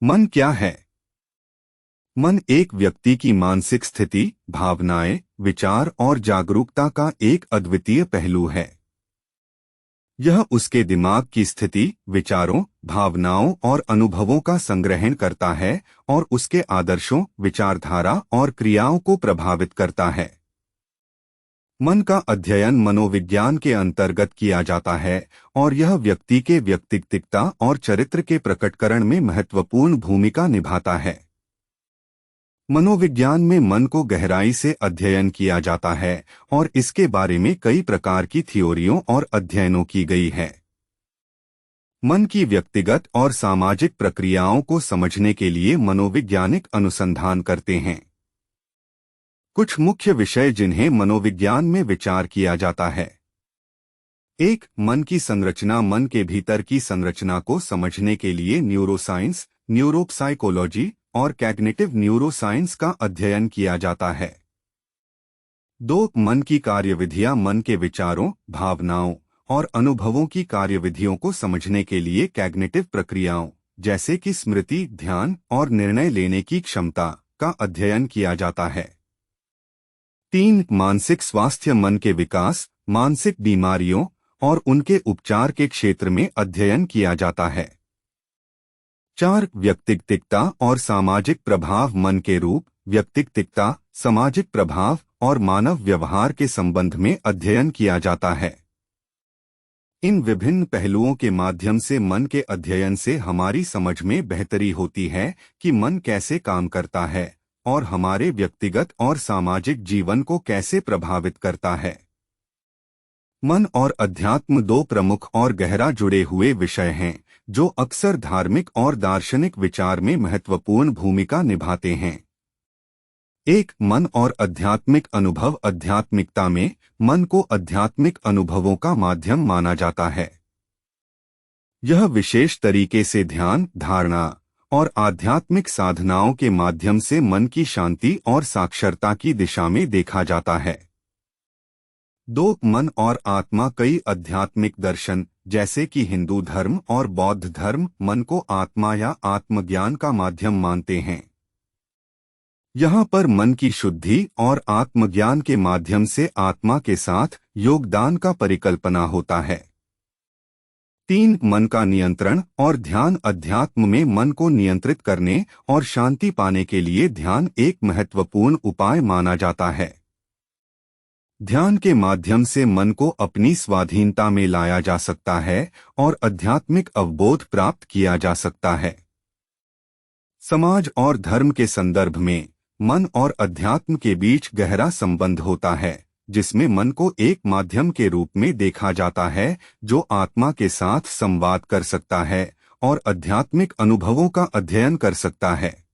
मन क्या है? मन एक व्यक्ति की मानसिक स्थिति, भावनाएं, विचार और जागरूकता का एक अद्वितीय पहलू है। यह उसके दिमाग की स्थिति, विचारों, भावनाओं और अनुभवों का संग्रहण करता है और उसके आदर्शों, विचारधारा और क्रियाओं को प्रभावित करता है। मन का अध्ययन मनोविज्ञान के अंतर्गत किया जाता है और यह व्यक्ति के व्यक्तित्व और चरित्र के प्रकटीकरण में महत्वपूर्ण भूमिका निभाता है। मनोविज्ञान में मन को गहराई से अध्ययन किया जाता है और इसके बारे में कई प्रकार की थ्योरियों और अध्ययनों की गई है। मन की व्यक्तिगत और सामाजिक प्रक्रियाओं को समझने के लिए मनोवैज्ञानिक अनुसंधान करते हैं। कुछ मुख्य विषय जिन्हें मनोविज्ञान में विचार किया जाता है। 1. मन की संरचना। मन के भीतर की संरचना को समझने के लिए न्यूरोसाइंस, न्यूरोसाइकोलॉजी और कॉग्निटिव न्यूरोसाइंस का अध्ययन किया जाता है। 2. मन की कार्यविधियां। मन के विचारों, भावनाओं और अनुभवों की कार्यविधियों को समझने के लिए कॉग्निटिव प्रक्रियाओं जैसे कि स्मृति, ध्यान और निर्णय लेने की क्षमता का अध्ययन किया जाता है। 3. मानसिक स्वास्थ्य। मन के विकास, मानसिक बीमारियों और उनके उपचार के क्षेत्र में अध्ययन किया जाता है। 4. व्यक्तित्व और सामाजिक प्रभाव। मन के रूप, व्यक्तित्व, सामाजिक प्रभाव और मानव व्यवहार के संबंध में अध्ययन किया जाता है। इन विभिन्न पहलुओं के माध्यम से मन के अध्ययन से हमारी समझ में बेहतरी होती है कि मन कैसे काम करता है और हमारे व्यक्तिगत और सामाजिक जीवन को कैसे प्रभावित करता है। मन और अध्यात्म दो प्रमुख और गहरा जुड़े हुए विषय हैं जो अक्सर धार्मिक और दार्शनिक विचार में महत्वपूर्ण भूमिका निभाते हैं। 1. मन और आध्यात्मिक अनुभव। आध्यात्मिकता में मन को आध्यात्मिक अनुभवों का माध्यम माना जाता है। यह विशेष तरीके से ध्यान, धारणा और आध्यात्मिक साधनाओं के माध्यम से मन की शांति और साक्षरता की दिशा में देखा जाता है। 2. मन और आत्मा। कई आध्यात्मिक दर्शन जैसे कि हिंदू धर्म और बौद्ध धर्म मन को आत्मा या आत्मज्ञान का माध्यम मानते हैं। यहाँ पर मन की शुद्धि और आत्मज्ञान के माध्यम से आत्मा के साथ योगदान का परिकल्पना होता है। 3. मन का नियंत्रण और ध्यान। अध्यात्म में मन को नियंत्रित करने और शांति पाने के लिए ध्यान एक महत्वपूर्ण उपाय माना जाता है। ध्यान के माध्यम से मन को अपनी स्वाधीनता में लाया जा सकता है और आध्यात्मिक अवबोध प्राप्त किया जा सकता है। समाज और धर्म के संदर्भ में मन और अध्यात्म के बीच गहरा संबंध होता है, जिसमें मन को एक माध्यम के रूप में देखा जाता है जो आत्मा के साथ संवाद कर सकता है और आध्यात्मिक अनुभवों का अध्ययन कर सकता है।